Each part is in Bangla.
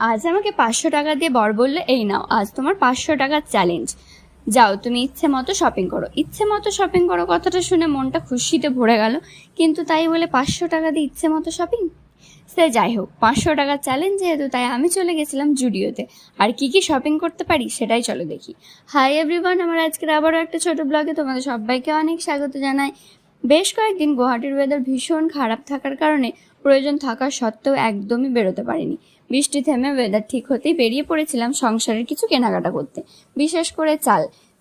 আজ আমাকে 500 টাকা দিয়ে বর বললো, এই নাও আজ তোমার 500 টাকার চ্যালেঞ্জ, যাও তুমি ইচ্ছে মতো শপিং করো। ইচ্ছে মতো শপিং করো কথাটা শুনে মনটা খুশিতে ভরে গেল, কিন্তু তাই বলে 500 টাকা দিয়ে ইচ্ছে মতো শপিং? সে যাই হোক, 500 টাকার চ্যালেঞ্জ যেহেতু, তাই আমি চলে গেছিলাম জুডিওতে। আর কি কি শপিং করতে পারি সেটাই চলো দেখি। হাই এভরিওয়ান, আমার আজকের আবারও একটা ছোট ব্লগে তোমাদের সবাইকে অনেক স্বাগত জানাই। বেশ কয়েকদিন গুয়াহাটির ওয়েদার ভীষণ খারাপ থাকার কারণে প্রয়োজন থাকা সত্ত্বেও একদমই বেরোতে পারিনি। বৃষ্টি থেমে ওয়েদার ঠিক হতেই বেরিয়ে পড়েছিলাম সংসারের কিছু কেনাকাটা করতে। বিশেষ করে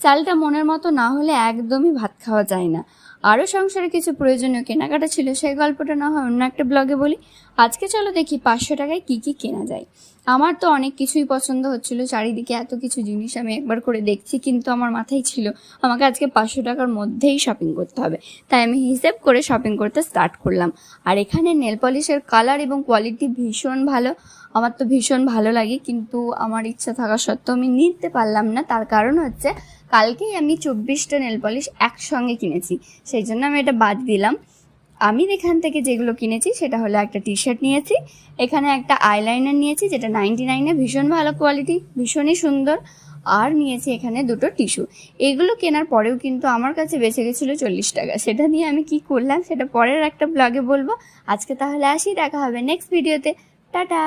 চালটা মনের মতো না হলে একদমই ভাত খাওয়া যায় না। আরও সংসারে কিছু প্রয়োজনীয় কেনাকাটা ছিল, সেই গল্পটা না হয় অন্য একটা ব্লগে বলি। আজকে চলো দেখি 500 টাকায় কি কি কেনা যায়। আমার তো অনেক কিছুই পছন্দ হচ্ছিল, চারিদিকে এত কিছু জিনিস আমি একবার করে দেখছি, কিন্তু আমার মাথায় ছিল আমাকে আজকে 500 টাকার মধ্যেই শপিং করতে হবে। তাই আমি হিসেব করে শপিং করতে স্টার্ট করলাম। আর এখানে নেল পলিশের কালার এবং কোয়ালিটি ভীষণ ভালো। আমার তো ভীষণ ভালো লাগে, কিন্তু আমার ইচ্ছা থাকা সত্ত্বেও আমি নিতে পারলাম না। তার কারণ হচ্ছে কালকেই আমি 24টা নেল পলিশ একসঙ্গে কিনেছি, সেই জন্য আমি এটা বাদ দিলাম। আমি এখান থেকে যেগুলো কিনেছি সেটা হলো একটা টি শার্ট নিয়েছি, এখানে একটা আইলাইনার নিয়েছি যেটা 99-এ, ভীষণ ভালো কোয়ালিটি, ভীষণই সুন্দর। আর নিয়েছি এখানে দুটো টিস্যু। এগুলো কেনার পরেও কিন্তু আমার কাছে বেঁচে গেছিলো 40 টাকা। সেটা নিয়ে আমি কি করলাম সেটা পরের একটা ব্লগে বলবো। আজকে তাহলে আসি, দেখা হবে নেক্সট ভিডিওতে। টাটা।